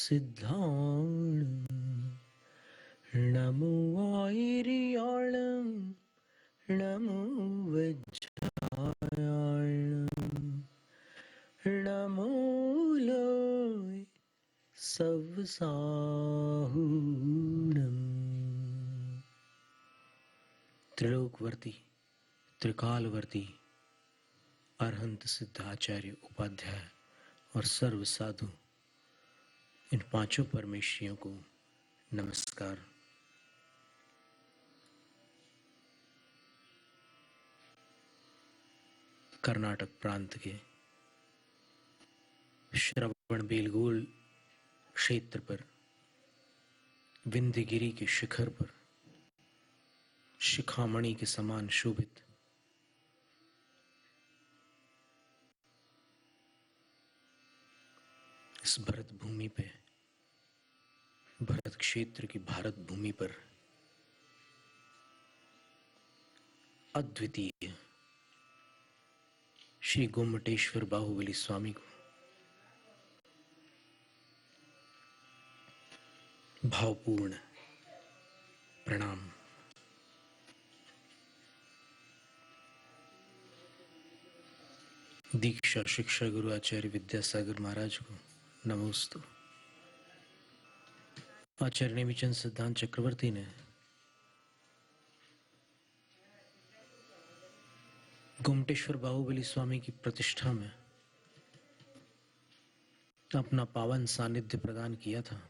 सिद्धाणं नमो आयर्याळं नमो वज्रायाळं नमो लोय सवसाहूणम्। त्रिलोकवर्ती त्रिकालवर्ती अरहंत सिद्धाचार्य उपाध्याय और सर्व साधु इन पांचों परमेश्वरियों को नमस्कार। कर्नाटक प्रांत के श्रवणबेलगोल क्षेत्र पर विंध्यगिरी के शिखर पर शिखामणि के समान शोभित इस भरत भूमि पे, भरत क्षेत्र की भारत भूमि पर अद्वितीय श्री गोमटेश्वर बाहुबली स्वामी को भावपूर्ण प्रणाम। दीक्षा शिक्षा गुरु आचार्य विद्यासागर महाराज को नमोस्तु। आचार्य नेमिचंद सिद्धांत चक्रवर्ती ने गोमटेश्वर बाहुबली स्वामी की प्रतिष्ठा में अपना पावन सानिध्य प्रदान किया था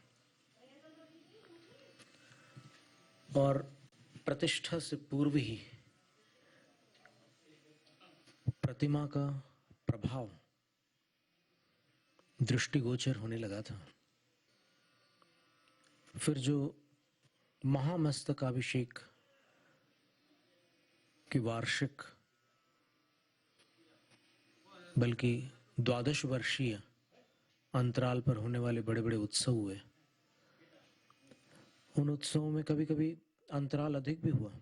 और प्रतिष्ठा से पूर्व ही प्रतिमा का प्रभाव दृष्टिगोचर होने लगा था। फिर जो महामस्तकाभिषेक की वार्षिक बल्कि 12 वर्षीय अंतराल पर होने वाले बड़े बड़े उत्सव हुए, उन उत्सवों में कभी कभी अंतराल अधिक भी हुआ।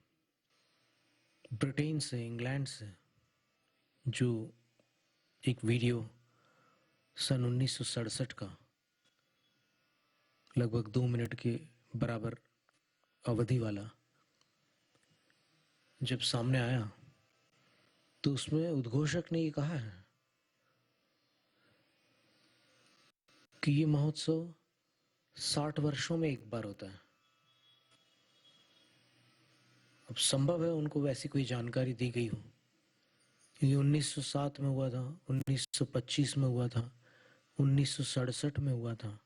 ब्रिटेन से, इंग्लैंड से जो एक वीडियो सन 1967 का लगभग 2 मिनट के बराबर अवधि वाला जब सामने आया तो उसमें उद्घोषक ने ये कहा है कि ये महोत्सव 60 वर्षों में एक बार होता है। अब संभव है उनको वैसी कोई जानकारी दी गई हो, क्योंकि 1907 में हुआ था, 1925 में हुआ था, 1967 में हुआ था,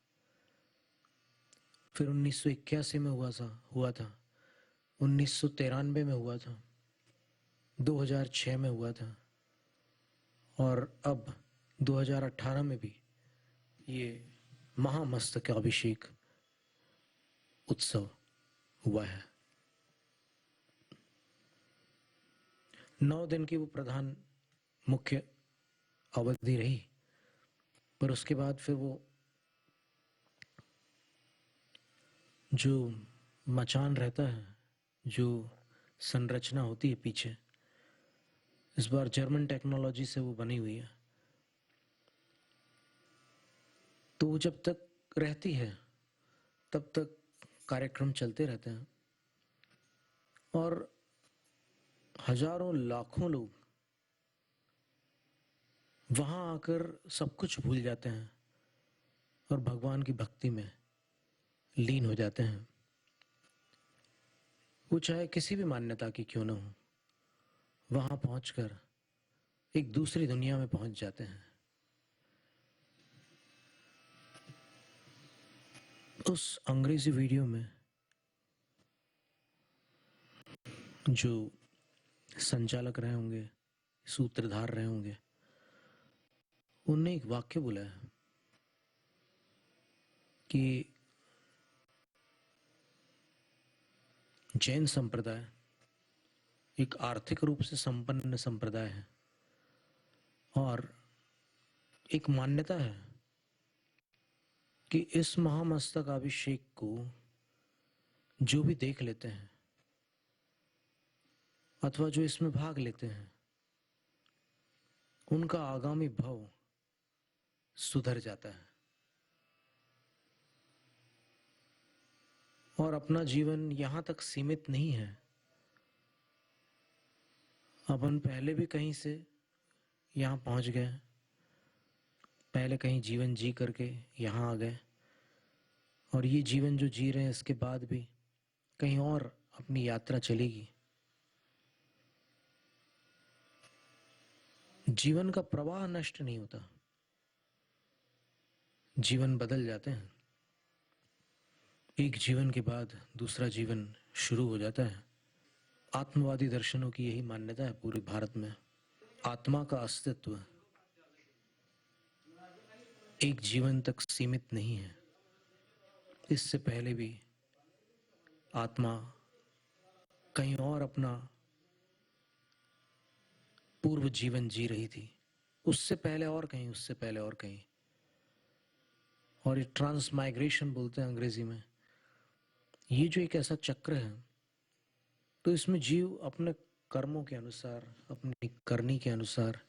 फिर 1981 में हुआ था, 1993 में हुआ था, 2006 में हुआ था और अब 2018 में भी ये महामस्तकाभिषेक उत्सव हुआ है। 9 दिन की वो प्रधान मुख्य अवधि रही, पर उसके बाद फिर वो जो मचान रहता है, जो संरचना होती है पीछे, इस बार जर्मन टेक्नोलॉजी से वो बनी हुई है, तो वो जब तक रहती है तब तक कार्यक्रम चलते रहते हैं और हजारों लाखों लोग वहां आकर सब कुछ भूल जाते हैं और भगवान की भक्ति में लीन हो जाते हैं। वो चाहे किसी भी मान्यता की क्यों न हो, वहां पहुंचकर एक दूसरी दुनिया में पहुंच जाते हैं। उस अंग्रेजी वीडियो में जो संचालक रहे होंगे, सूत्रधार रहे होंगे, उनने एक वाक्य बोला है कि जैन संप्रदाय एक आर्थिक रूप से संपन्न संप्रदाय है और एक मान्यता है कि इस महामस्तकाभिषेक को जो भी देख लेते हैं अथवा जो इसमें भाग लेते हैं, उनका आगामी भव सुधर जाता है। और अपना जीवन यहाँ तक सीमित नहीं है। अपन पहले भी कहीं से यहाँ पहुँच गए, पहले कहीं जीवन जी करके यहाँ आ गए, और ये जीवन जो जी रहे हैं इसके बाद भी कहीं और अपनी यात्रा चलेगी। जीवन का प्रवाह नष्ट नहीं होता, जीवन बदल जाते हैं। एक जीवन के बाद दूसरा जीवन शुरू हो जाता है। आत्मवादी दर्शनों की यही मान्यता है पूरे भारत में। आत्मा का अस्तित्व एक जीवन तक सीमित नहीं है। इससे पहले भी आत्मा कहीं और अपना पूर्व जीवन जी रही थी, उससे पहले और कहीं, उससे पहले और कहीं। और ये ट्रांसमाइग्रेशन बोलते हैं अंग्रेजी में। ये जो एक ऐसा चक्र है, तो इसमें जीव अपने कर्मों के अनुसार, अपनी करनी के अनुसार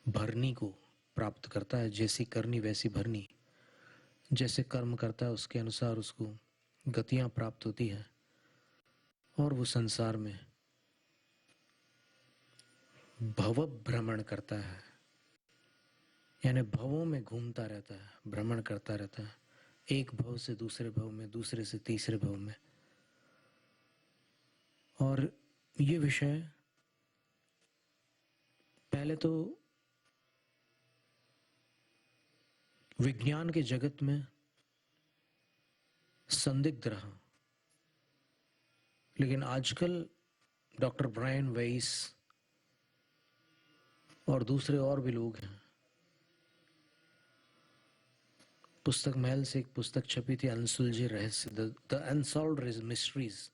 भरनी को प्राप्त करता है। जैसी करनी वैसी भरनी। जैसे कर्म करता है उसके अनुसार उसको गतियां प्राप्त होती है, और वो संसार में भव भ्रमण करता है, यानी भवों में घूमता रहता है, भ्रमण करता रहता है, एक भव से दूसरे भव में, दूसरे से तीसरे भव में। और ये विषय पहले तो विज्ञान के जगत में संदिग्ध रहा, लेकिन आजकल डॉक्टर ब्रायन वेइस और दूसरे और भी लोग हैं। पुस्तक महल से एक पुस्तक छपी थी, अनसुलझे रहस्य, द अनसॉल्व्ड मिस्ट्रीज।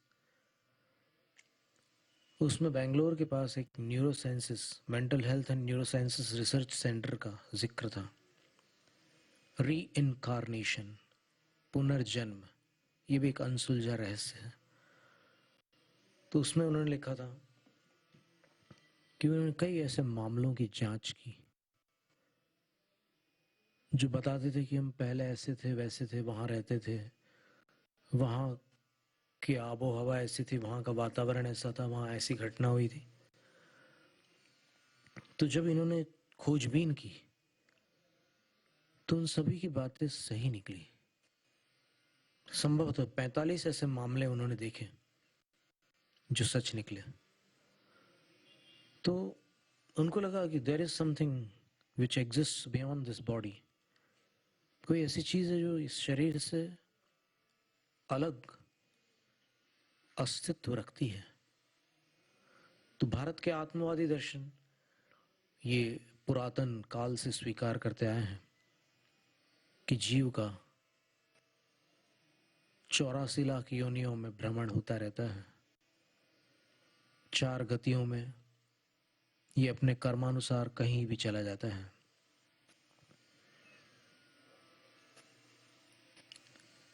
उसमें बेंगलोर के पास एक neurosciences, mental health and neurosciences research centre का जिक्र था। री इनकारनेशन, पुनर्जन्म, ये भी एक अनसुलझा रहस्य है। तो उसमें उन्होंने लिखा था कि उन्होंने कई ऐसे मामलों की जांच की जो बताते थे कि हम पहले ऐसे थे, वैसे थे, वहां रहते थे, वहां की आबो हवा ऐसी थी, वहां का वातावरण ऐसा था, वहां ऐसी घटना हुई थी। तो जब इन्होंने खोजबीन की तो उन सभी की बातें सही निकली। संभवतः 45 ऐसे मामले उन्होंने देखे जो सच निकले। तो उनको लगा कि there is something which exist beyond this body. कोई ऐसी चीज है जो इस शरीर से अलग अस्तित्व रखती है। तो भारत के आत्मवादी दर्शन ये पुरातन काल से स्वीकार करते आए हैं कि जीव का 84 लाख योनियों में भ्रमण होता रहता है। 4 गतियों में ये अपने कर्मानुसार कहीं भी चला जाता है।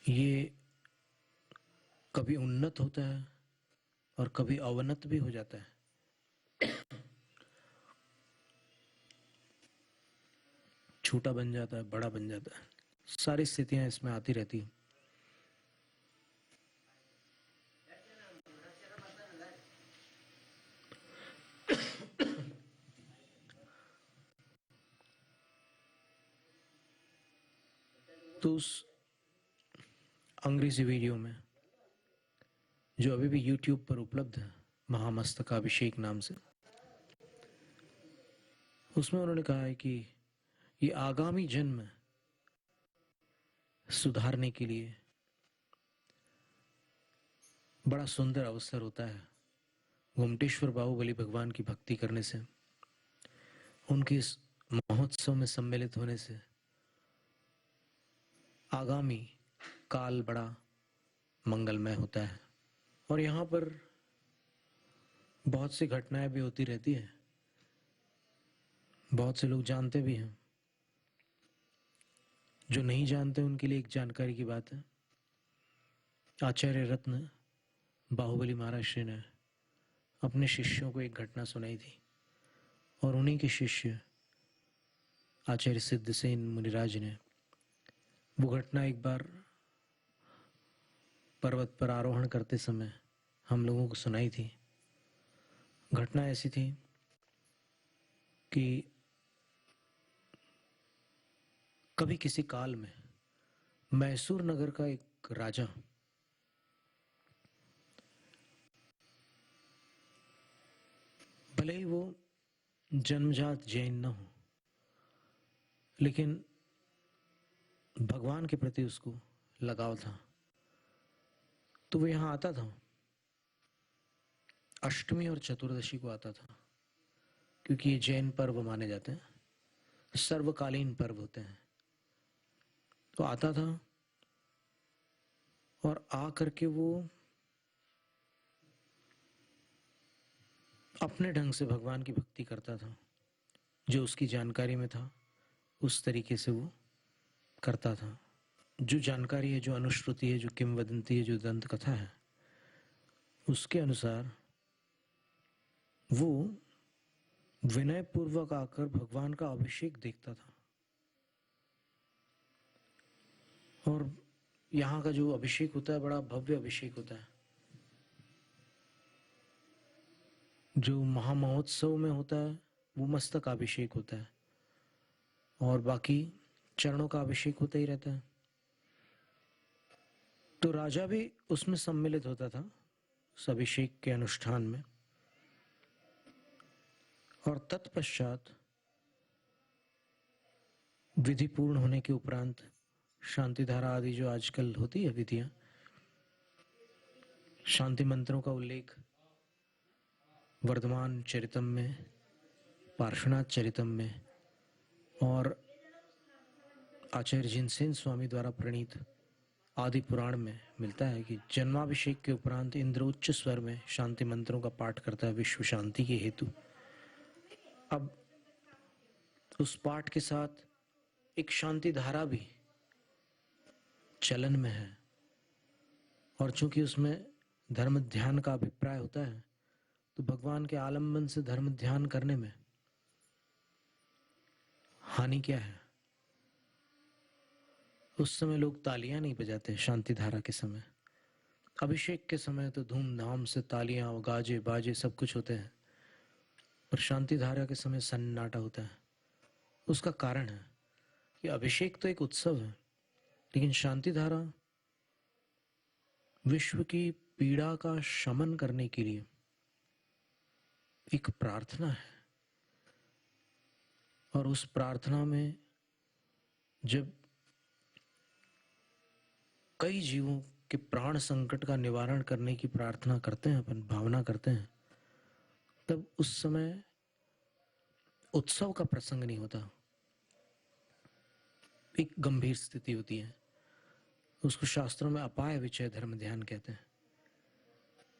ये कभी उन्नत होता है और कभी अवनत भी हो जाता है। छोटा बन जाता है, बड़ा बन जाता है। सारी स्थितियां इसमें आती रहती हैं। तो उस अंग्रेजी वीडियो में जो अभी भी YouTube पर उपलब्ध है, महामस्तकाभिषेक नाम से, उसमें उन्होंने कहा है कि ये आगामी जन्म सुधारने के लिए बड़ा सुंदर अवसर होता है। गोमटेश्वर बाहुबली भगवान की भक्ति करने से, उनके इस महोत्सव में सम्मिलित होने से आगामी काल बड़ा मंगलमय होता है। और यहाँ पर बहुत सी घटनाएं भी होती रहती है, बहुत से लोग जानते भी हैं। जो नहीं जानते उनके लिए एक जानकारी की बात है। आचार्य रत्न बाहुबली महाराज श्री ने अपने शिष्यों को एक घटना सुनाई थी, और उन्हीं के शिष्य आचार्य सिद्धसेन मुनिराज ने वो घटना एक बार पर्वत पर आरोहण करते समय हम लोगों को सुनाई थी। घटना ऐसी थी कि कभी किसी काल में मैसूर नगर का एक राजा भले ही वो जन्मजात जैन न हो, लेकिन भगवान के प्रति उसको लगाव था, तो वो यहाँ आता था। अष्टमी और चतुर्दशी को आता था, क्योंकि ये जैन पर्व माने जाते हैं, सर्वकालीन पर्व होते हैं। तो आता था और आ करके वो अपने ढंग से भगवान की भक्ति करता था। जो उसकी जानकारी में था उस तरीके से वो करता था। जो जानकारी है, जो अनुश्रुति है, जो किंवदंती है, जो दंत कथा है, उसके अनुसार वो विनय पूर्वक आकर भगवान का अभिषेक देखता था। और यहाँ का जो अभिषेक होता है बड़ा भव्य अभिषेक होता है। जो महामहोत्सव में होता है वो मस्तक अभिषेक होता है, और बाकी चरणों का अभिषेक होता ही रहता है। तो राजा भी उसमें सम्मिलित होता था, उस अभिषेक के अनुष्ठान में। और तत्पश्चात विधि पूर्ण होने के उपरांत शांति धारा आदि जो आजकल होती है विधियां, शांति मंत्रों का उल्लेख वर्धमान चरितम में, पार्श्वनाथ चरितम में और आचार्य जिनसेन स्वामी द्वारा प्रणीत आदि पुराण में मिलता है कि जन्माभिषेक के उपरांत इंद्र उच्च स्वर में शांति मंत्रों का पाठ करता है विश्व शांति के हेतु। अब उस पाठ के साथ एक शांति धारा भी चलन में है, और चूंकि उसमें धर्म ध्यान का अभिप्राय होता है, तो भगवान के आलंबन से धर्म ध्यान करने में हानि क्या है। उस समय लोग तालियां नहीं बजाते शांति धारा के समय। अभिषेक के समय तो धूमधाम से तालियां, गाजे बाजे सब कुछ होते हैं, पर शांति धारा के समय सन्नाटा होता है। उसका कारण है कि अभिषेक तो एक उत्सव है, लेकिन शांति धारा विश्व की पीड़ा का शमन करने के लिए एक प्रार्थना है। और उस प्रार्थना में जब कई जीवों के प्राण संकट का निवारण करने की प्रार्थना करते हैं, अपन भावना करते हैं, तब उस समय उत्सव का प्रसंग नहीं होता, एक गंभीर स्थिति होती है। उसको शास्त्रों में अपाय विचय धर्म ध्यान कहते हैं,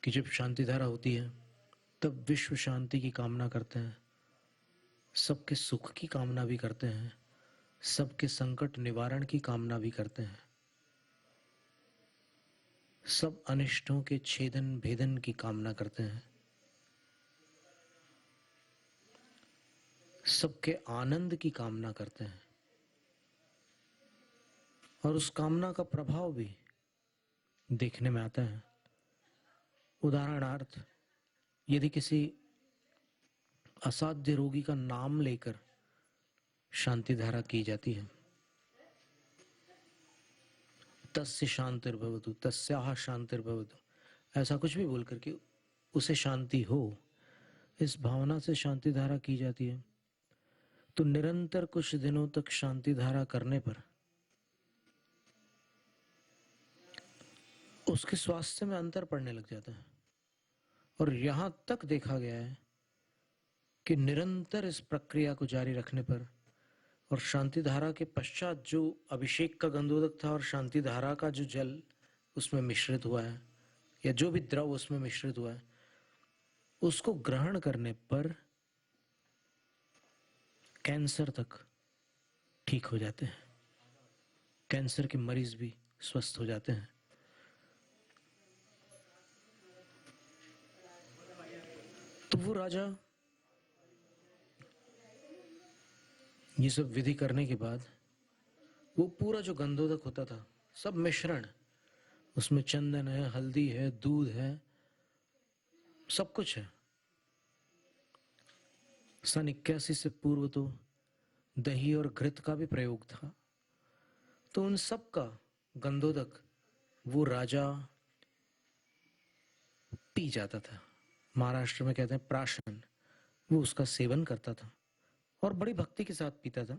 कि जब शांति धारा होती है तब विश्व शांति की कामना करते हैं, सबके सुख की कामना भी करते हैं, सबके संकट निवारण की कामना भी करते हैं, सब अनिष्टों के छेदन भेदन की कामना करते हैं, सबके आनंद की कामना करते हैं। और उस कामना का प्रभाव भी देखने में आता है। उदाहरणार्थ, यदि किसी असाध्य रोगी का नाम लेकर शांति धारा की जाती है, तस्य शांतिर्भवतु, तस्याः शांतिर्भवतु, ऐसा कुछ भी बोल करके उसे शांति हो, इस भावना से शांति धारा की जाती है, तो निरंतर कुछ दिनों तक शांति धारा करने पर उसके स्वास्थ्य में अंतर पड़ने लग जाता है। और यहां तक देखा गया है कि निरंतर इस प्रक्रिया को जारी रखने पर और शांति धारा के पश्चात जो अभिषेक का गंधोदक था और शांति धारा का जो जल उसमें मिश्रित हुआ है, या जो भी द्रव उसमें मिश्रित हुआ है, उसको ग्रहण करने पर कैंसर तक ठीक हो जाते हैं, कैंसर के मरीज भी स्वस्थ हो जाते हैं। तो वो राजा ये सब विधि करने के बाद वो पूरा जो गंधोदक होता था, सब मिश्रण उसमें चंदन है, हल्दी है, दूध है, सब कुछ है। सन 81 से पूर्व तो दही और घृत का भी प्रयोग था। तो उन सब का गंधोदक वो राजा पी जाता था। महाराष्ट्र में कहते हैं प्राशन। वो उसका सेवन करता था और बड़ी भक्ति के साथ पीता था।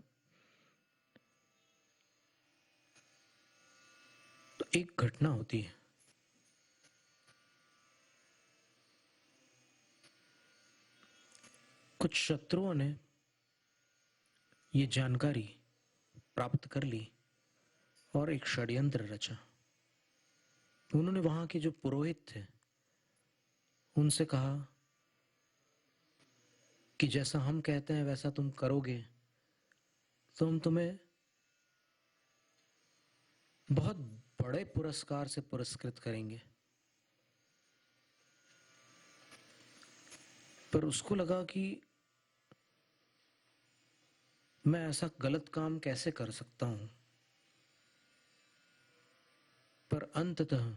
तो एक घटना होती है। कुछ शत्रुओं ने ये जानकारी प्राप्त कर ली और एक षड्यंत्र रचा। उन्होंने वहां के जो पुरोहित थे उनसे कहा कि जैसा हम कहते हैं वैसा तुम करोगे तो हम तुम्हें बहुत बड़े पुरस्कार से पुरस्कृत करेंगे। पर उसको लगा कि मैं ऐसा गलत काम कैसे कर सकता हूं। पर अंततः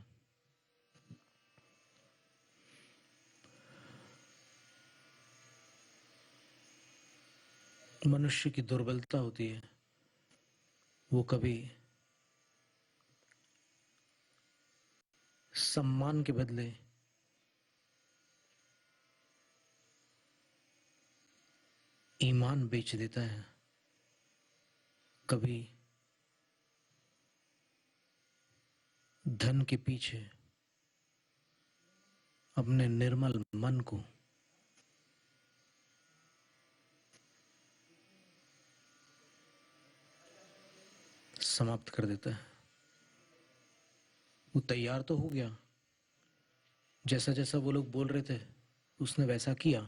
मनुष्य की दुर्बलता होती है, वो कभी सम्मान के बदले ईमान बेच देता है, कभी धन के पीछे अपने निर्मल मन को समाप्त कर देता है। वो तैयार तो हो गया, जैसा जैसा वो लोग बोल रहे थे उसने वैसा किया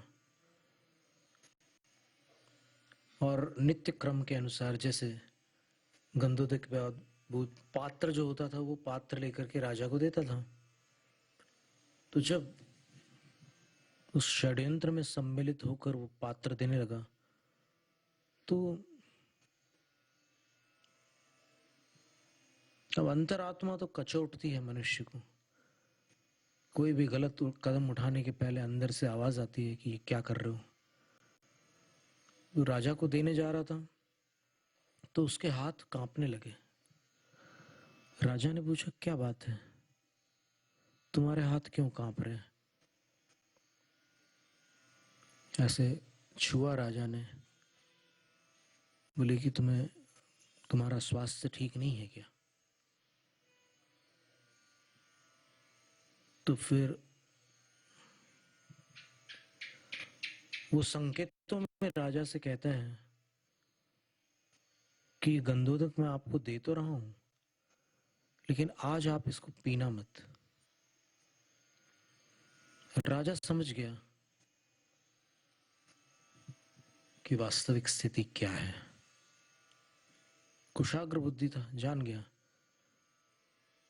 और नित्य क्रम के अनुसार जैसे गंधोदक के बाद वो पात्र जो होता था वो पात्र लेकर के राजा को देता था। तो जब उस षड्यंत्र में सम्मिलित होकर वो पात्र देने लगा तो अब अंतरात्मा तो कचोटती है मनुष्य को। कोई भी गलत कदम उठाने के पहले अंदर से आवाज आती है कि ये क्या कर रहे हो। तो राजा को देने जा रहा था तो उसके हाथ कांपने लगे। राजा ने पूछा क्या बात है, तुम्हारे हाथ क्यों कांप रहे हैं। ऐसे छुआ राजा ने, बोले कि तुम्हारा स्वास्थ्य ठीक नहीं है क्या। तो फिर वो संकेतों में राजा से कहता है कि गंधोदक मैं आपको दे तो रहा हूं लेकिन आज आप इसको पीना मत। राजा समझ गया कि वास्तविक स्थिति क्या है। कुशाग्र बुद्धि था, जान गया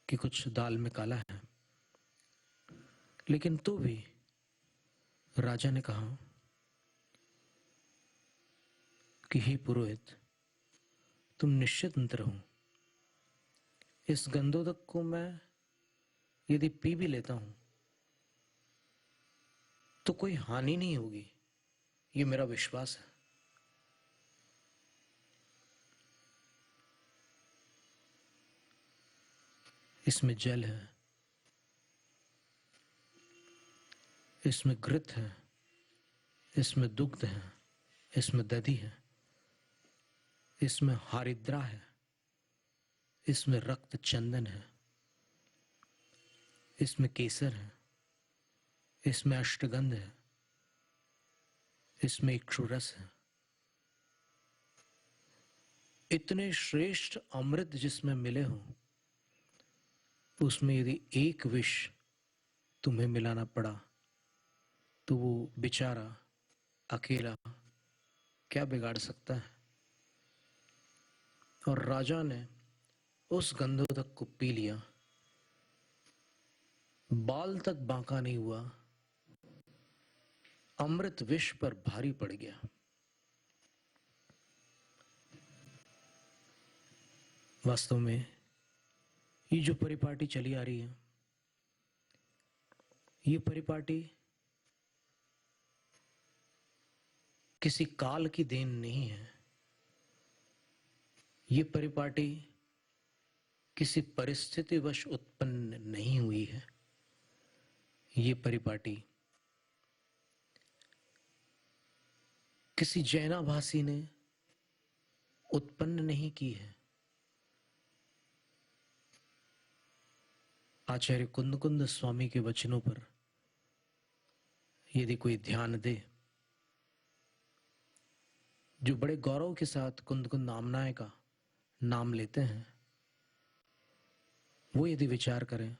कि कुछ दाल में काला है। लेकिन तो भी राजा ने कहा कि हे पुरोहित, तुम निश्चिंत रहो, इस गंधोदक को मैं यदि पी भी लेता हूं तो कोई हानि नहीं होगी, ये मेरा विश्वास है। इसमें जल है, इसमें घृत है, इसमें दुग्ध है, इसमें दधि है, इसमें हारिद्रा है, इसमें रक्त चंदन है, इसमें केसर है, इसमें अष्टगंध है, इसमें इक्षुरस है। इतने श्रेष्ठ अमृत जिसमें मिले हो उसमें यदि एक विष तुम्हें मिलाना पड़ा तो वो बेचारा अकेला क्या बिगाड़ सकता है। और राजा ने उस गंधोदक को पी लिया, बाल तक बांका नहीं हुआ, अमृत विष पर भारी पड़ गया। वास्तव में ये जो परिपाटी चली आ रही है, ये परिपाटी किसी काल की देन नहीं है। ये परिपाटी किसी परिस्थितिवश उत्पन्न नहीं हुई है। ये परिपाटी किसी जैनाभासी ने उत्पन्न नहीं की है। आचार्य कुंदकुंद स्वामी के वचनों पर यदि कोई ध्यान दे, जो बड़े गौरव के साथ कुंदकुंद आमनाय का नाम लेते हैं, वो यदि विचार करें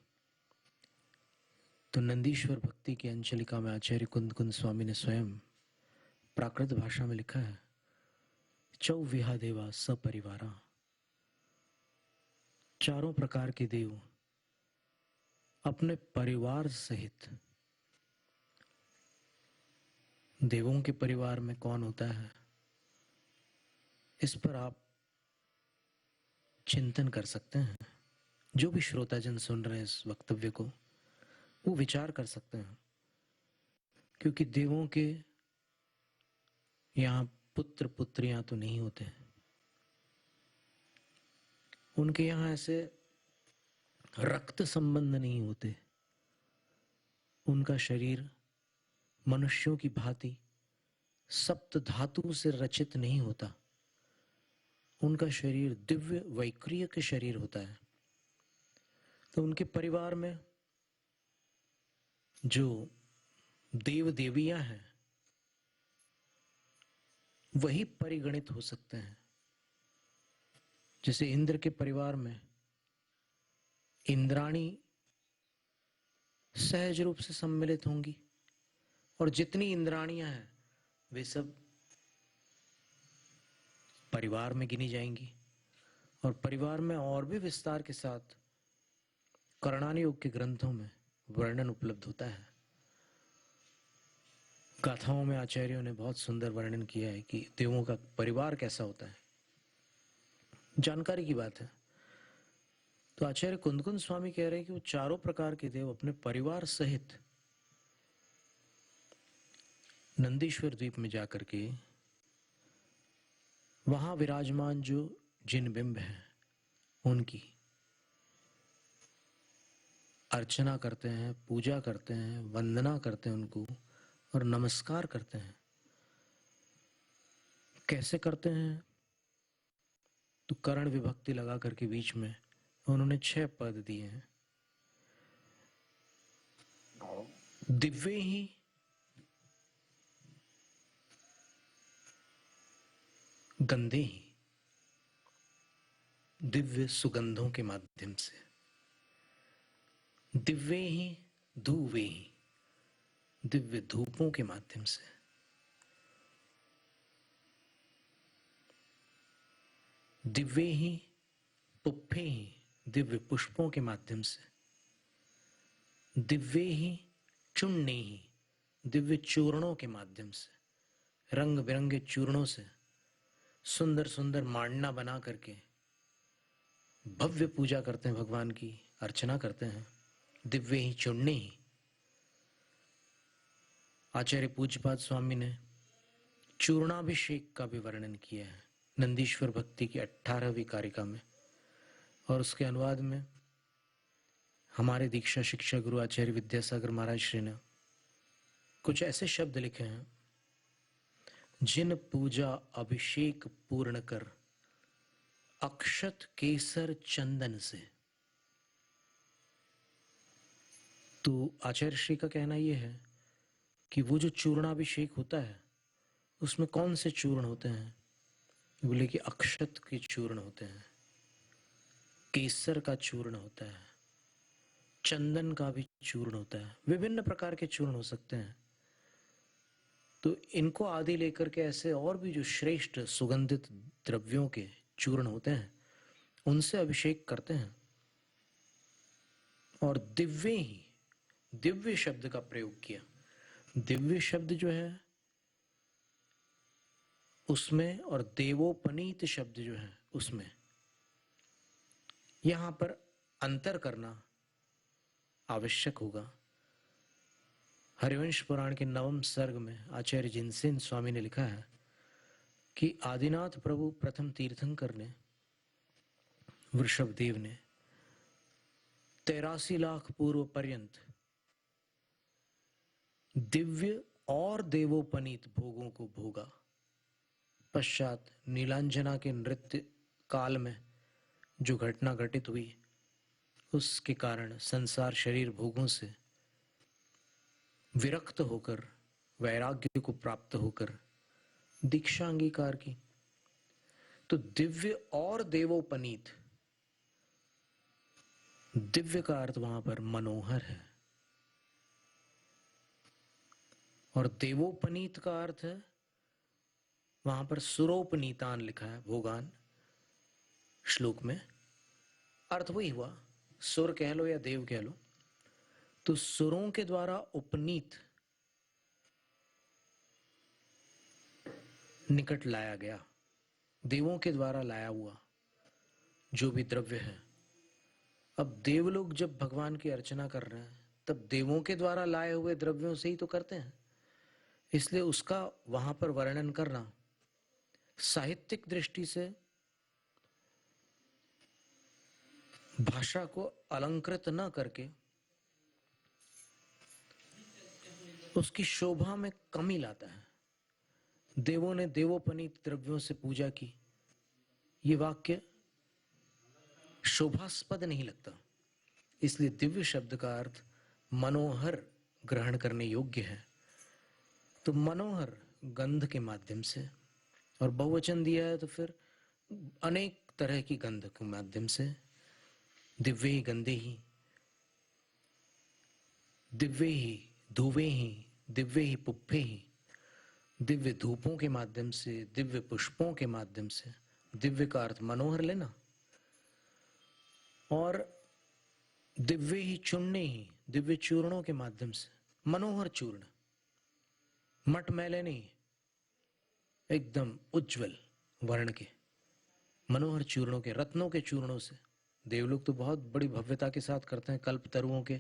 तो नंदीश्वर भक्ति की अंजलिका में आचार्य कुंदकुंद स्वामी ने स्वयं प्राकृत भाषा में लिखा है, चौविहा देवा सपरिवारा, चारों प्रकार के देव अपने परिवार सहित। देवों के परिवार में कौन होता है, इस पर आप चिंतन कर सकते हैं। जो भी श्रोताजन सुन रहे हैं इस वक्तव्य को, वो विचार कर सकते हैं, क्योंकि देवों के यहां पुत्र पुत्रियां तो नहीं होते। उनके यहां ऐसे रक्त संबंध नहीं होते। उनका शरीर मनुष्यों की भांति सप्त धातु से रचित नहीं होता। उनका शरीर दिव्य वैक्रिय के शरीर होता है। तो उनके परिवार में जो देव देवियां हैं, वही परिगणित हो सकते हैं। जैसे इंद्र के परिवार में इंद्राणी सहज रूप से सम्मिलित होंगी, और जितनी इंद्राणियां हैं वे सब परिवार में गिनी जाएंगी। और परिवार में और भी विस्तार के साथ कर्णानी योग के ग्रंथों में वर्णन उपलब्ध होता है। गाथाओं में आचार्यों ने बहुत सुंदर वर्णन किया है कि देवों का परिवार कैसा होता है। जानकारी की बात है। तो आचार्य कुंदकुंद स्वामी कह रहे हैं कि वो चारों प्रकार के देव अपने परिवार सहित नंदीश्वर द्वीप में जाकर के वहां विराजमान जो जिन बिंब हैं उनकी अर्चना करते हैं, पूजा करते हैं, वंदना करते हैं उनको, और नमस्कार करते हैं। कैसे करते हैं? तो कर्ण विभक्ति लगा करके बीच में उन्होंने 6 पद दिए हैं। दिव्य ही गंधे ही, दिव्य सुगंधों के माध्यम से, दिव्य ही धूवे ही, दिव्य धूपों के माध्यम से, दिव्य ही पुष्पे ही, दिव्य पुष्पों के माध्यम से, दिव्य ही चूर्णे ही, दिव्य चूर्णों के माध्यम से, रंग बिरंगे चूर्णों से सुंदर सुंदर मांडना बना करके भव्य पूजा करते हैं, भगवान की अर्चना करते हैं। दिव्य ही चूर्णे ही। आचार्य पूज्यपाद स्वामी ने चूर्णाभिषेक का भी वर्णन किया है नंदीश्वर भक्ति की 18वीं कारिका में, और उसके अनुवाद में हमारे दीक्षा शिक्षा गुरु आचार्य विद्यासागर महाराज श्री ने कुछ ऐसे शब्द लिखे हैं, जिन पूजा अभिषेक पूर्ण कर अक्षत केसर चंदन से। तो आचार्य श्री का कहना यह है कि वो जो चूर्णाभिषेक होता है उसमें कौन से चूर्ण होते हैं? बोले कि अक्षत के चूर्ण होते हैं, केसर का चूर्ण होता है, चंदन का भी चूर्ण होता है, विभिन्न प्रकार के चूर्ण हो सकते हैं। तो इनको आदि लेकर के ऐसे और भी जो श्रेष्ठ सुगंधित द्रव्यों के चूर्ण होते हैं उनसे अभिषेक करते हैं। और दिव्य ही, दिव्य शब्द का प्रयोग किया। दिव्य शब्द जो है उसमें, और देवोपनीत शब्द जो है उसमें, यहां पर अंतर करना आवश्यक होगा। हरिवंश पुराण के 9वें सर्ग में आचार्य जिनसेन स्वामी ने लिखा है कि आदिनाथ प्रभु प्रथम तीर्थंकर ने, वृषभदेव ने 83 लाख पूर्व पर्यंत दिव्य और देवोपनीत भोगों को भोगा। पश्चात नीलांजना के नृत्य काल में जो घटना घटित हुई, उसके कारण संसार शरीर भोगों से विरक्त होकर वैराग्य को प्राप्त होकर दीक्षा अंगीकार की। तो दिव्य और देवोपनीत, दिव्य का अर्थ वहां पर मनोहर है और देवोपनीत का अर्थ है वहां पर सुरोपनीतान लिखा है भोगान श्लोक में। अर्थ वही हुआ, सुर कह लो या देव कह लो। तो सुरों के द्वारा उपनीत निकट लाया गया, देवों के द्वारा लाया हुआ जो भी द्रव्य है। अब देवलोग जब भगवान की अर्चना कर रहे हैं तब देवों के द्वारा लाए हुए द्रव्यों से ही तो करते हैं, इसलिए उसका वहां पर वर्णन करना साहित्यिक दृष्टि से भाषा को अलंकृत न करके उसकी शोभा में कमी लाता है। देवों ने देवोपनीत द्रव्यों से पूजा की, ये वाक्य शोभास्पद नहीं लगता, इसलिए दिव्य शब्द का अर्थ मनोहर ग्रहण करने योग्य है। तो मनोहर गंध के माध्यम से, और बहुवचन दिया है तो फिर अनेक तरह की गंध के माध्यम से, दिव्य ही गंधे ही, दिव्य ही धुवे ही, दिव्य ही पुप्पे ही, दिव्य धूपों के माध्यम से, दिव्य पुष्पों के माध्यम से, दिव्य का अर्थ मनोहर लेना, और दिव्य ही चूर्णे ही, दिव्य चूर्णों के माध्यम से, मनोहर चूर्ण, मटमैले नहीं, एकदम उज्जवल वर्ण के मनोहर चूर्णों के, रत्नों के चूर्णों से। देवलोग तो बहुत बड़ी भव्यता के साथ करते हैं कल्पतरुओं के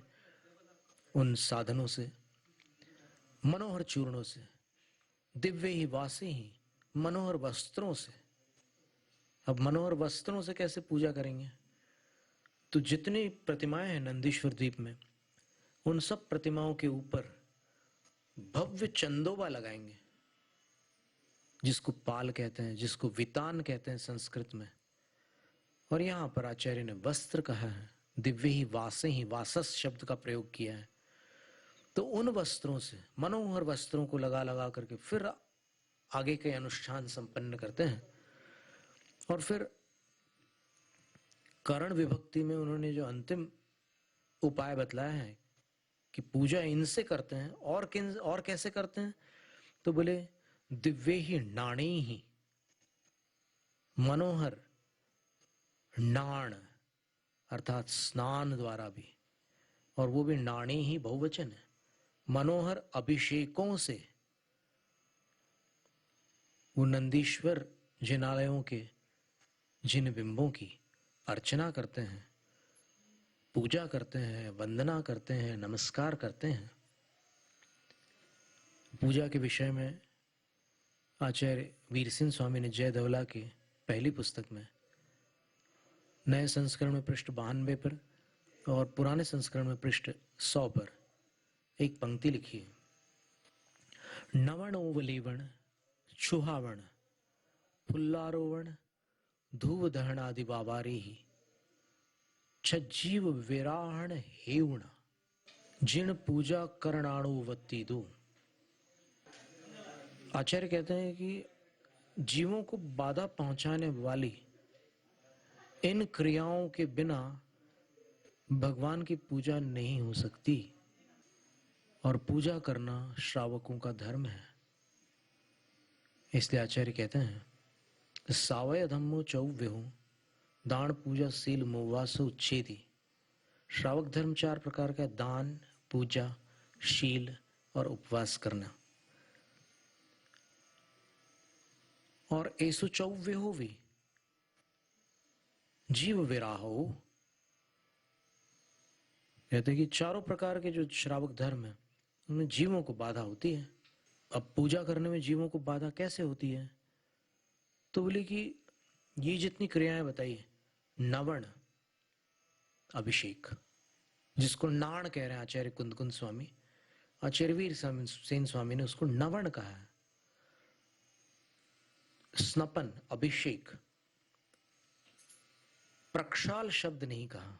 उन साधनों से, मनोहर चूर्णों से, दिव्य ही वासे ही, मनोहर वस्त्रों से। अब मनोहर वस्त्रों से कैसे पूजा करेंगे? तो जितनी प्रतिमाएं हैं नंदीश्वर द्वीप में, उन सब प्रतिमाओं के ऊपर भव्य चंदोबा लगाएंगे, जिसको पाल कहते हैं, जिसको वितान कहते हैं संस्कृत में। और यहां पर आचार्य ने वस्त्र कहा है, दिव्य ही वासे ही, वासस शब्द का प्रयोग किया है। तो उन वस्त्रों से, मनोहर वस्त्रों को लगा लगा करके फिर आगे के अनुष्ठान संपन्न करते हैं। और फिर करण विभक्ति में उन्होंने जो अंतिम उपाय बतलाया है कि पूजा इनसे करते हैं, और कैसे करते हैं, तो बोले दिव्य ही नाणे ही, मनोहर नाण अर्थात स्नान द्वारा भी, और वो भी नाणे ही बहुवचन है, मनोहर अभिषेकों से वो नंदीश्वर जिनालयों के जिन बिंबों की अर्चना करते हैं, पूजा करते हैं, वंदना करते हैं, नमस्कार करते हैं। पूजा के विषय में आचार्य वीर सिंह स्वामी ने जय धवला की पहली पुस्तक में नए संस्करण में पृष्ठ 92 पर और पुराने संस्करण में पृष्ठ 100 पर एक पंक्ति लिखी है, नवण ओवलीवण छुहावण फुल्लारोवण धूव दहन आदि बाबारे ही छज्जीव विराहण हेवण जिन पूजा करणाणुवत्ती दो। आचार्य कहते हैं कि जीवों को बाधा पहुंचाने वाली इन क्रियाओं के बिना भगवान की पूजा नहीं हो सकती, और पूजा करना श्रावकों का धर्म है। इसलिए आचार्य कहते हैं, सावय धम्मो चौव्यहु दान पूजा शील मोवासो उच्छेदी। श्रावक धर्म 4 प्रकार का, दान, पूजा, शील और उपवास करना। और ऐसो चौव्यहु भी जीव विराहो, कहते हैं कि चारों प्रकार के जो श्रावक धर्म है उनमें जीवों को बाधा होती है। अब पूजा करने में जीवों को बाधा कैसे होती है? तो बोले कि ये जितनी क्रियाएं बताई है, नवण अभिषेक, जिसको नाण कह रहे हैं आचार्य कुंद कुंद स्वामी, आचार्य वीर सेन स्वामी ने उसको नवण कहा है। स्नपन अभिषेक, प्रक्षाल शब्द नहीं कहा।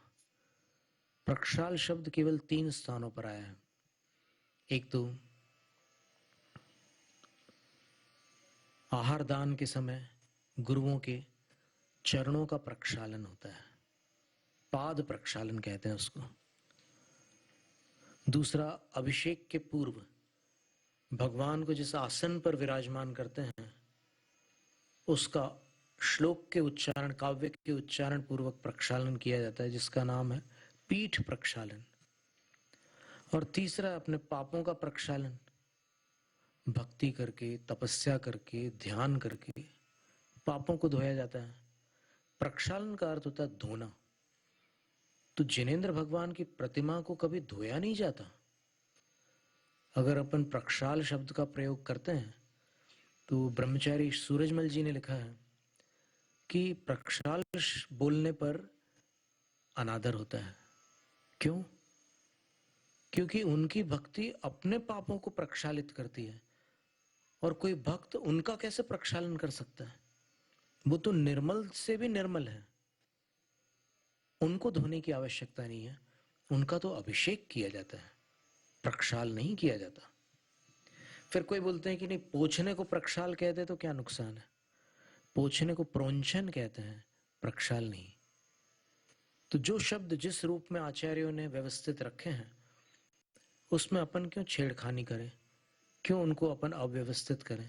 प्रक्षाल शब्द केवल 3 स्थानों पर आया है। एक तो आहार दान के समय गुरुओं के चरणों का प्रक्षालन होता है, पाद प्रक्षालन कहते हैं उसको। दूसरा, अभिषेक के पूर्व भगवान को जिस आसन पर विराजमान करते हैं उसका श्लोक के उच्चारण, काव्य के उच्चारण पूर्वक प्रक्षालन किया जाता है, जिसका नाम है पीठ प्रक्षालन। और तीसरा, अपने पापों का प्रक्षालन, भक्ति करके, तपस्या करके, ध्यान करके पापों को धोया जाता है। प्रक्षालन का अर्थ होता है धोना। तो जिनेंद्र भगवान की प्रतिमा को कभी धोया नहीं जाता। अगर अपन प्रक्षाल शब्द का प्रयोग करते हैं तो ब्रह्मचारी सूरजमल जी ने लिखा है कि प्रक्षाल बोलने पर अनादर होता है। क्यों? क्योंकि उनकी भक्ति अपने पापों को प्रक्षालित करती है, और कोई भक्त उनका कैसे प्रक्षालन कर सकता है? वो तो निर्मल से भी निर्मल है, उनको धोने की आवश्यकता नहीं है। उनका तो अभिषेक किया जाता है, प्रक्षाल नहीं किया जाता। फिर कोई बोलते हैं कि नहीं, पोछने को प्रक्षाल कहते तो क्या नुकसान है? पोछने को प्रोंछन कहते हैं, प्रक्षाल नहीं। तो जो शब्द जिस रूप में आचार्यों ने व्यवस्थित रखे हैं उसमें अपन क्यों छेड़खानी करें? क्यों उनको अपन अव्यवस्थित करें?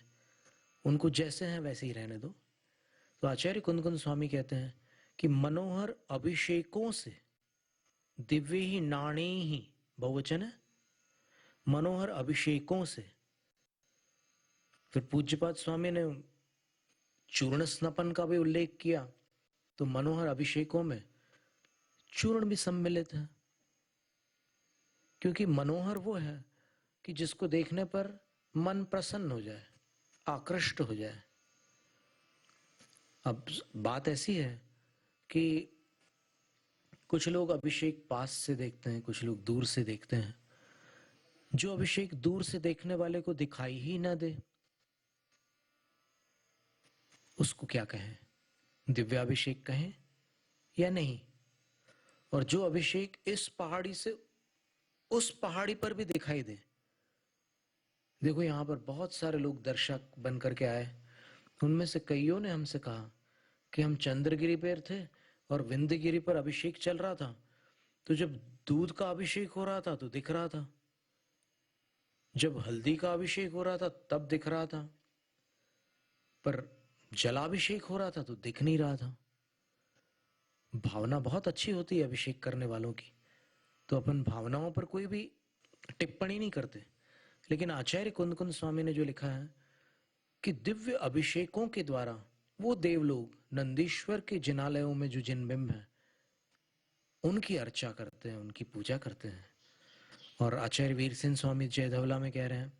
उनको जैसे हैं वैसे ही रहने दो। तो आचार्य कुंद कुंद स्वामी कहते हैं कि मनोहर अभिषेकों से दिव्य ही नाणे ही, बहुवचन है, मनोहर अभिषेकों से। फिर पूज्यपाद स्वामी ने चूर्ण स्नपन का भी उल्लेख किया, तो मनोहर अभिषेकों में चूर्ण भी सम्मिलित है। क्योंकि मनोहर वो है कि जिसको देखने पर मन प्रसन्न हो जाए, आकृष्ट हो जाए। अब बात ऐसी है कि कुछ लोग अभिषेक पास से देखते हैं, कुछ लोग दूर से देखते हैं। जो अभिषेक दूर से देखने वाले को दिखाई ही ना दे उसको क्या कहें? दिव्याभिषेक कहें या नहीं? और जो अभिषेक इस पहाड़ी से उस पहाड़ी पर भी दिखाई दे। देखो, यहां पर बहुत सारे लोग दर्शक बन करके आए, उनमें से कईयों ने हमसे कहा कि हम चंद्रगिरी पर थे और विंध्यगिरी पर अभिषेक चल रहा था, तो जब दूध का अभिषेक हो रहा था तो दिख रहा था, जब हल्दी का अभिषेक हो रहा था तब दिख रहा था, पर जलाभिषेक हो रहा था तो दिख नहीं रहा था। भावना बहुत अच्छी होती है अभिषेक करने वालों की, तो अपन भावनाओं पर कोई भी टिप्पणी नहीं करते। लेकिन आचार्य कुंद कुंद स्वामी ने जो लिखा है कि दिव्य अभिषेकों के द्वारा वो देवलोग, नंदीश्वर के जिनालयों में जो जिन बिंब है उनकी अर्चा करते हैं, उनकी पूजा करते हैं। और आचार्य वीर सिंह स्वामी जयधवला में कह रहे हैं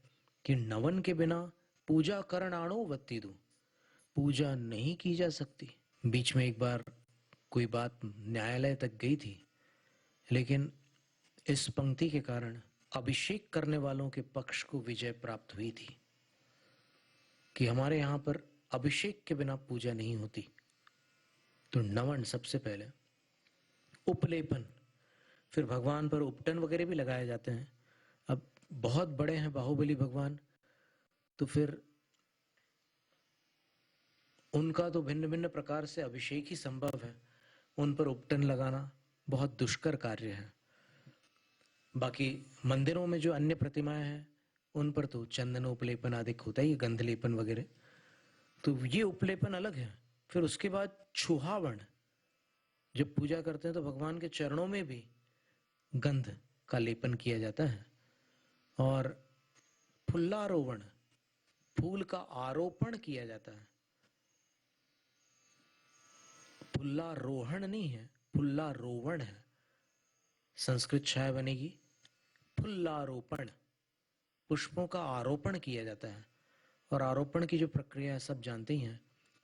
कि नवन के बिना पूजा करणाणो वत्ती दो, पूजा नहीं की जा सकती। बीच में एक बार कोई बात न्यायालय तक गई थी, लेकिन इस पंक्ति के कारण अभिषेक करने वालों के पक्ष को विजय प्राप्त हुई थी कि हमारे यहां पर अभिषेक के बिना पूजा नहीं होती। तो नवन सबसे पहले, उपलेपन, फिर भगवान पर उपटन वगैरह भी लगाए जाते हैं। अब बहुत बड़े हैं बाहुबली भगवान, तो फिर उनका तो भिन्न भिन्न प्रकार से अभिषेक ही संभव है, उन पर उपटन लगाना बहुत दुष्कर कार्य है। बाकी मंदिरों में जो अन्य प्रतिमाएं हैं उन पर तो चंदन उपलेपन आदि होता ही, गंध लेपन वगैरह, तो ये उपलेपन अलग है। फिर उसके बाद छुहावण, जब पूजा करते हैं तो भगवान के चरणों में भी गंध का लेपन किया जाता है। और फुल्लारोहण, फूल का आरोपण किया जाता है। फुल्लारोहण नहीं है, फुल्लारोहण है। संस्कृत छाया बनेगी फुल्लारोपण, पुष्पों का आरोपण किया जाता है। और आरोपण की जो प्रक्रिया है सब जानते ही हैं।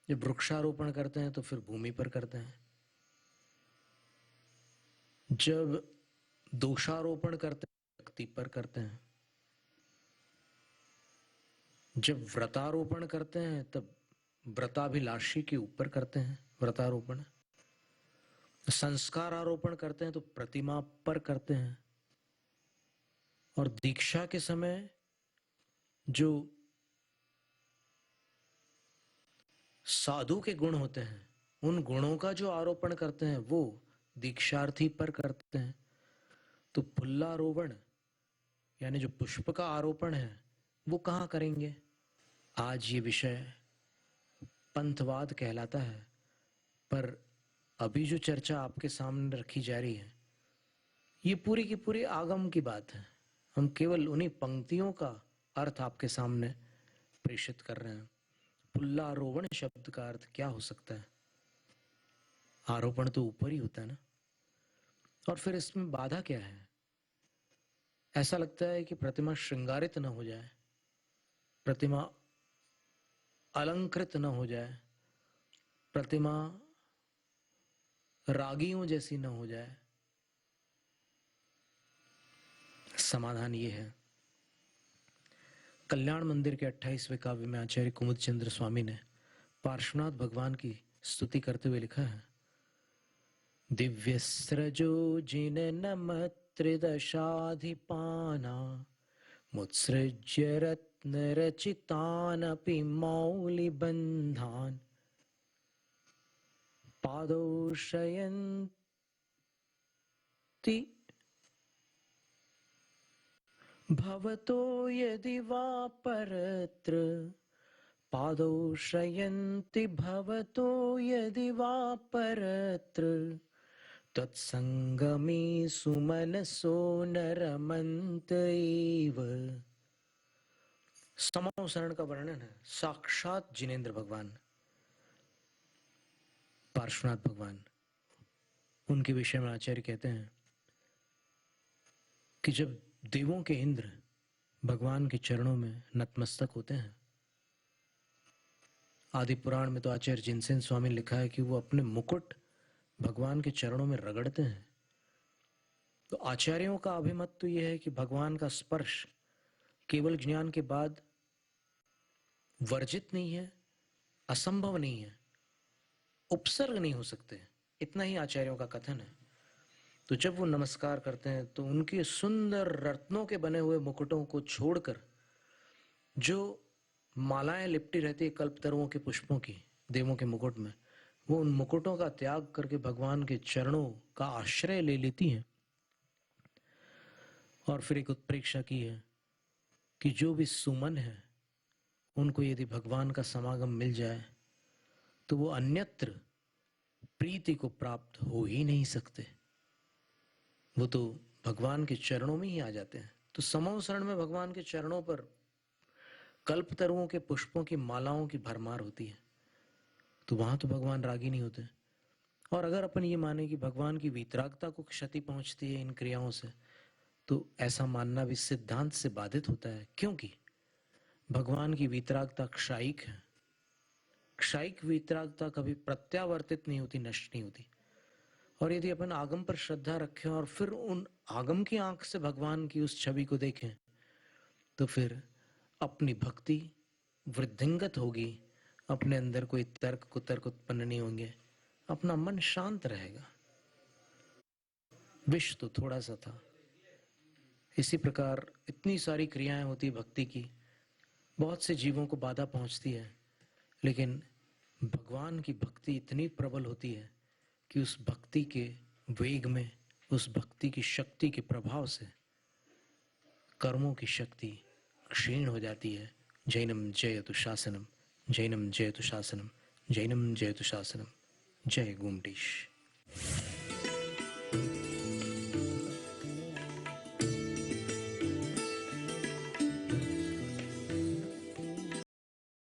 जब वृक्षारोपण करते हैं तो फिर भूमि पर करते हैं, जब दोषारोपण करते हैं व्यक्ति पर करते हैं, जब व्रतारोपण करते हैं तब व्रताभिलाषी के ऊपर करते हैं व्रतारोपण, संस्कार आरोपण करते हैं तो प्रतिमा पर करते हैं, और दीक्षा के समय जो साधु के गुण होते हैं उन गुणों का जो आरोपण करते हैं वो दीक्षार्थी पर करते हैं। तो फुल्लारोपण यानी जो पुष्प का आरोपण है वो कहाँ करेंगे? आज ये विषय पंथवाद कहलाता है, पर अभी जो चर्चा आपके सामने रखी जा रही है ये पूरी की पूरी आगम की बात है। हम केवल उन्हीं पंक्तियों का अर्थ आपके सामने प्रेषित कर रहे हैं। पुल्लारोपण शब्द का अर्थ क्या हो सकता है? आरोपण तो ऊपर ही होता है ना। और फिर इसमें बाधा क्या है? ऐसा लगता है कि प्रतिमा श्रृंगारित न हो जाए, प्रतिमा अलंकृत न हो जाए, प्रतिमा रागियों जैसी न हो जाए। समाधान ये है, कल्याण मंदिर के 28वें काव्य में आचार्य कुमुद चंद्र स्वामी ने पार्श्वनाथ भगवान की स्तुति करते हुए लिखा है, दिव्यस्रजो जिन नम त्रिदशाधिपाना मुत्सृज्य रत्न रचितानपि मौलिबन्धान् पादौ शयन्ति भवतो यदि वा परत्र, पादौ शयन्ति भवतो यदि वा परत्र, तत्संगमे सुमनसो नरमन्त एव। समावसरण का वर्णन है, साक्षात जिनेंद्र भगवान पार्श्वनाथ भगवान, उनके विषय में आचार्य कहते हैं कि जब देवों के इंद्र भगवान के चरणों में नतमस्तक होते हैं, आदि पुराण में तो आचार्य जिनसेन स्वामी ने लिखा है कि वो अपने मुकुट भगवान के चरणों में रगड़ते हैं। तो आचार्यों का अभिमत तो यह है कि भगवान का स्पर्श केवल ज्ञान के बाद वर्जित नहीं है, असंभव नहीं है, उपसर्ग नहीं हो सकते, इतना ही आचार्यों का कथन है। तो जब वो नमस्कार करते हैं तो उनके सुंदर रत्नों के बने हुए मुकुटों को छोड़कर जो मालाएं लिपटी रहती है कल्पतरुओं के पुष्पों की देवों के मुकुट में, वो उन मुकुटों का त्याग करके भगवान के चरणों का आश्रय ले लेती हैं। और फिर एक उत्प्रेक्षा की है कि जो भी सुमन है उनको यदि भगवान का समागम मिल जाए तो वो अन्यत्र प्रीति को प्राप्त हो ही नहीं सकते, वो तो भगवान के चरणों में ही आ जाते हैं। तो समावसरण में भगवान के चरणों पर कल्पतरुओं के पुष्पों की मालाओं की भरमार होती है, तो वहां तो भगवान रागी नहीं होते। और अगर अपन ये माने कि भगवान की वीतरागता को क्षति पहुंचती है इन क्रियाओं से, तो ऐसा मानना भी सिद्धांत से बाधित होता है, क्योंकि भगवान की वीतरागता क्षायिक है। क्षायिक वीतरागता कभी प्रत्यावर्तित नहीं होती, नष्ट नहीं होती। और यदि अपन आगम पर श्रद्धा रखें और फिर उन आगम की आंख से भगवान की उस छवि को देखें, तो फिर अपनी भक्ति वृद्धिंगत होगी, अपने अंदर कोई तर्क कुतर्क उत्पन्न नहीं होंगे, अपना मन शांत रहेगा। विष तो थोड़ा सा था। इसी प्रकार इतनी सारी क्रियाएं होती भक्ति की, बहुत से जीवों को बाधा पहुंचती है, लेकिन भगवान की भक्ति इतनी प्रबल होती है कि उस भक्ति के वेग में, उस भक्ति की शक्ति के प्रभाव से कर्मों की शक्ति क्षीण हो जाती है। जैनम जयतु शासनम, जैनम जयतु शासनम, जैनम जयतु शासनम। जय गुमटीश।